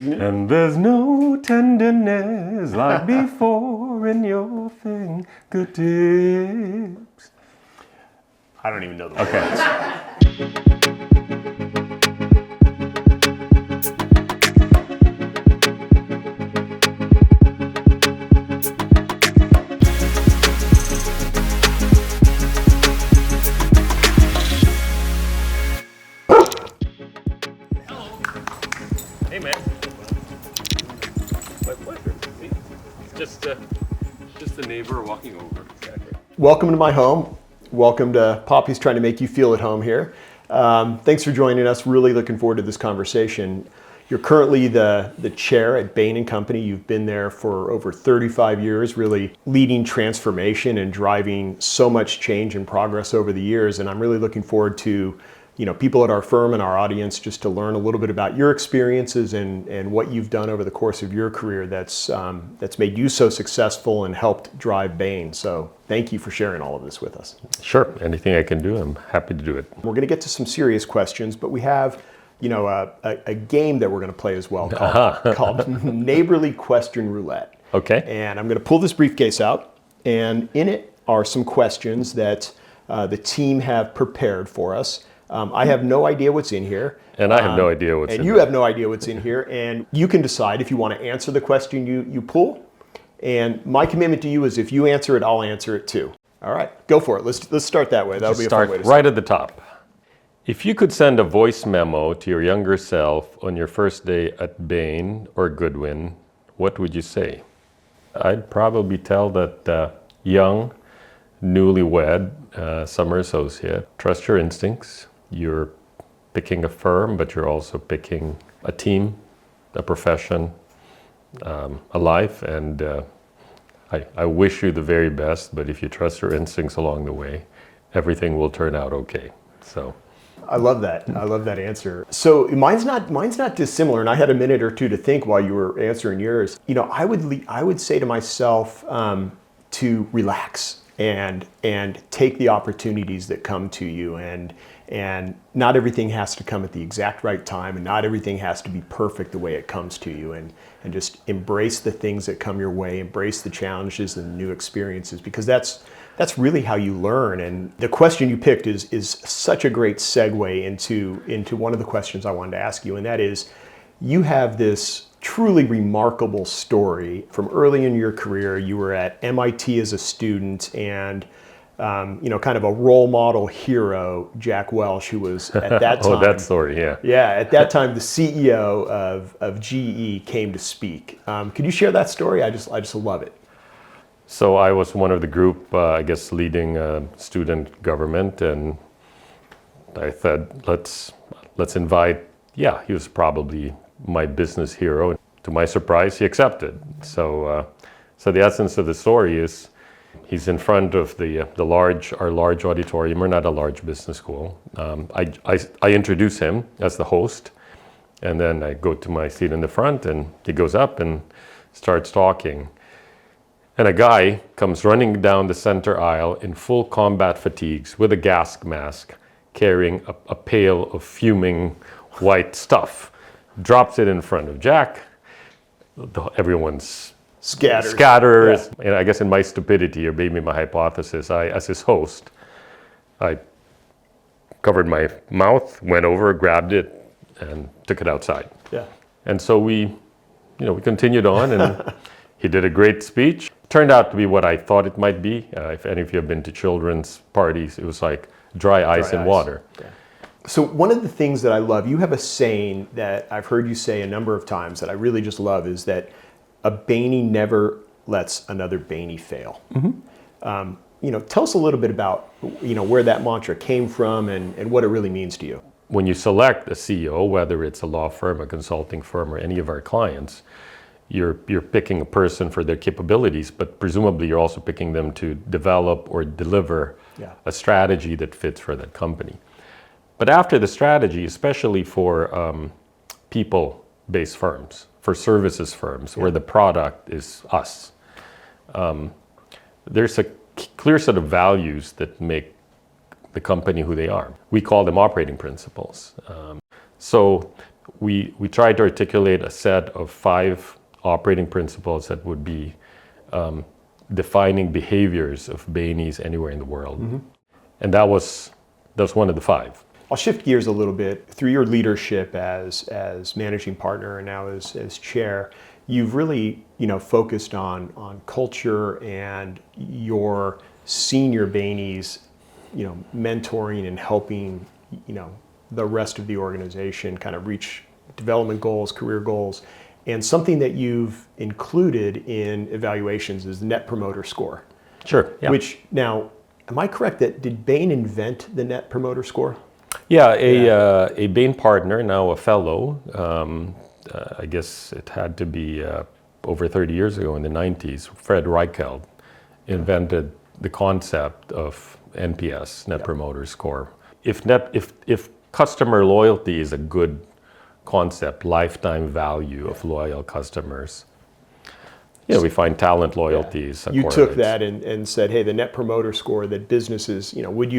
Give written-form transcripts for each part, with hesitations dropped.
And there's no tenderness like before in your fingertips. I don't even know the words. Hey man. My pleasure. See? Just a neighbor walking over. Exactly. Welcome to my home. Welcome to Poppy's trying to make you feel at home here. Thanks for joining us. Really looking forward to this conversation. You're currently the chair at Bain Company. You've been there for over 35 years, really leading transformation and driving so much change and progress over the years. And I'm really looking forward to people at our firm and our audience just to learn a little bit about your experiences and what you've done over the course of your career that's made you so successful and helped drive Bain. So thank you for sharing all of this with us. Sure. Anything I can do, I'm happy to do it. We're going to get to some serious questions, but we have a game that we're going to play as well called Neighborly Question Roulette. Okay. And I'm going to pull this briefcase out, and in it are some questions that the team have prepared for us. I have no idea what's in here. And I have no idea what's in here. And you have no idea what's in here. And you can decide if you want to answer the question you pull. And my commitment to you is if you answer it, I'll answer it too. All right, go for it. Let's start that way. That'll be a fun way to start. Right at the top. If you could send a voice memo to your younger self on your first day at Bain or Goodwin, what would you say? I'd probably tell that young, newlywed summer associate, trust your instincts. You're picking a firm, but you're also picking a team, a profession, a life, and I wish you the very best, but if you trust your instincts along the way, everything will turn out okay. So. I love that. I love that answer. So mine's not dissimilar, and I had a minute or two to think while you were answering yours. I would say to myself to relax and take the opportunities that come to you, and not everything has to come at the exact right time, and not everything has to be perfect the way it comes to you, and just embrace the things that come your way, embrace the challenges and the new experiences, because that's really how you learn. And the question you picked is such a great segue into one of the questions I wanted to ask you, and that is, you have this truly remarkable story from early in your career. You were at MIT as a student, and kind of a role model hero, Jack Welch, who was at that time. Oh, that story, yeah. Yeah, at that time, the CEO of GE came to speak. Could you share that story? I just love it. So I was one of the group, leading student government, and I said, let's invite. Yeah, he was probably my business hero. To my surprise, he accepted. So the essence of the story is, he's in front of our large auditorium. We're not a large business school. I introduce him as the host, and then I go to my seat in the front, and he goes up and starts talking. And a guy comes running down the center aisle in full combat fatigues with a gas mask, carrying a pail of fuming white stuff, drops it in front of Jack. Everyone's scatters. Yeah. And I guess in my stupidity, or maybe my hypothesis, as his host, I covered my mouth, went over, grabbed it, and took it outside. Yeah. And so we continued on, and he did a great speech. Turned out to be what I thought it might be. If any of you have been to children's parties, it was like dry ice and water. Yeah. So one of the things that I love, you have a saying that I've heard you say a number of times that I really just love, is that a Bainey never lets another Bainey fail. Mm-hmm. Tell us a little bit about where that mantra came from and what it really means to you. When you select a CEO, whether it's a law firm, a consulting firm, or any of our clients, you're picking a person for their capabilities, but presumably you're also picking them to develop or deliver a strategy that fits for that company. But after the strategy, especially for people-based firms, for services firms, where the product is us, there's a clear set of values that make the company who they are. We call them operating principles. So we tried to articulate a set of 5 operating principles that would be defining behaviors of Bainies anywhere in the world. And that was one of the 5. I'll shift gears a little bit. Through your leadership as managing partner and now as chair, you've really focused on culture and your senior Bainies, mentoring and helping the rest of the organization kind of reach development goals, career goals. And something that you've included in evaluations is the Net Promoter Score. Sure. Yeah. Which now, am I correct that did Bain invent the Net Promoter Score? Yeah, a Bain partner, now a fellow. I guess it had to be over 30 years ago in the 90s. Fred Reichelt invented the concept of NPS, Net Promoter Score. If customer loyalty is a good concept, lifetime value of loyal customers, we find talent loyalty is You took that and said, hey, the Net Promoter Score that businesses, would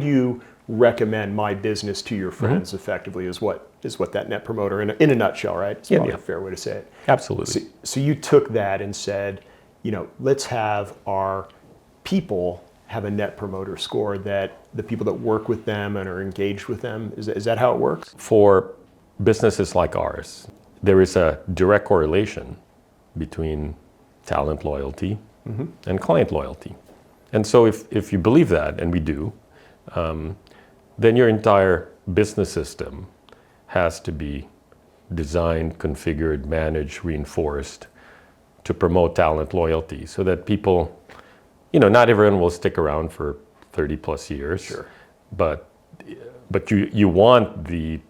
you recommend my business to your friends effectively is what that Net Promoter in a nutshell, right? It's probably a fair way to say it. Absolutely. So you took that and said, let's have our people have a Net Promoter Score that the people that work with them and are engaged with them, is that how it works? For businesses like ours, there is a direct correlation between talent loyalty and client loyalty. And so if you believe that, and we do, then your entire business system has to be designed, configured, managed, reinforced to promote talent loyalty so that people, not everyone will stick around for 30 plus years. Sure. But you want the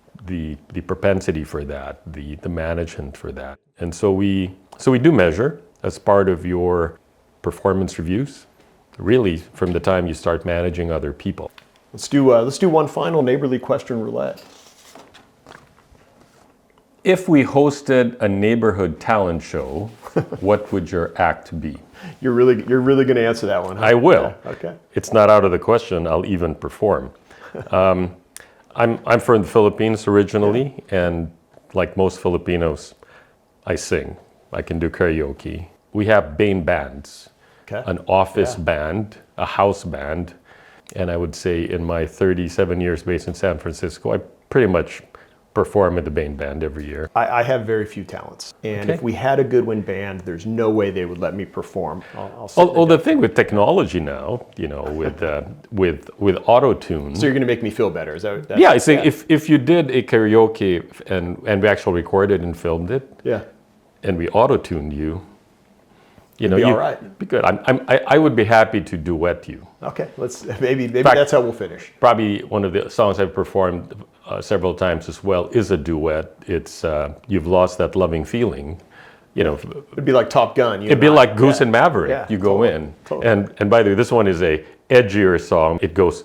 propensity for that, the management for that. And so we do measure as part of your performance reviews, really from the time you start managing other people. Let's do one final neighborly question roulette. If we hosted a neighborhood talent show, what would your act be? You're really going to answer that one, huh? I will. Yeah, okay. It's not out of the question. I'll even perform. I'm from the Philippines originally, and like most Filipinos, I sing. I can do karaoke. We have Bain bands, an office band, a house band, and I would say in my 37 years based in San Francisco, I pretty much perform at the Bain band every year. I have very few talents, and if we had a Goodwin band, there's no way they would let me perform. The thing with technology now, with auto tune. So you're going to make me feel better, is that? Yeah, I think if you did a karaoke and we actually recorded and filmed it, and we auto tuned you, be all right. Be good. I would be happy to duet you. Okay, maybe that's how we'll finish. Probably one of the songs I've performed several times as well is a duet. It's You've Lost That Loving Feeling. It'd be like Top Gun. It'd be like Goose and Maverick. Yeah, you go in. Totally. And by the way, this one is a edgier song. It goes,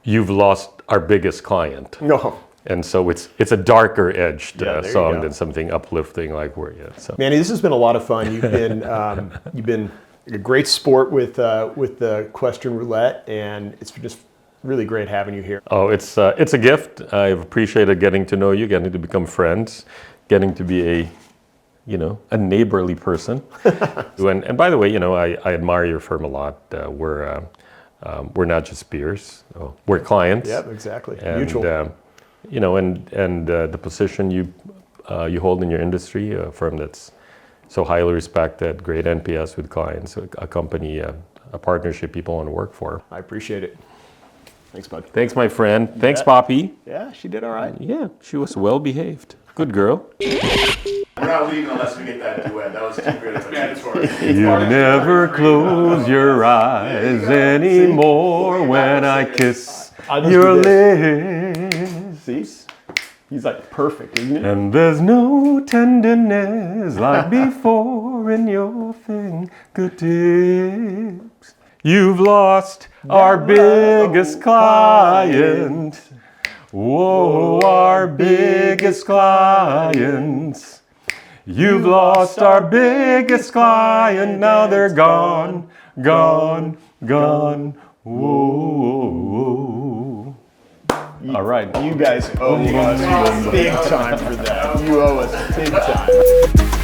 "You've lost our biggest client." No. And so it's a darker edged song go. than something uplifting like we're so. Manny, this has been a lot of fun. You've been a great sport with the question roulette, and it's just really great having you here. Oh, it's a gift. I've appreciated getting to know you, getting to become friends, getting to be a neighborly person. and by the way, I admire your firm a lot. We're not just peers. We're clients. Yep, exactly. And, Mutual. The position you hold in your industry, a firm that's so highly respected, great NPS with clients, a company, a partnership people want to work for. I appreciate it. Thanks, bud. Thanks, my friend. Thanks, Poppy. Yeah, she did all right. Yeah, she was well behaved. Good girl. We're not leaving unless we get that duet. That was too good of a mandatory. You never close your eyes anymore when I kiss your lips. See? He's like perfect, isn't it? And there's no tenderness like before in your fingertips. You've lost our biggest client. Whoa, our biggest clients. You've lost our biggest client. Now they're gone, gone, gone. Whoa. All right. You guys owe us big time for that. You owe us big time.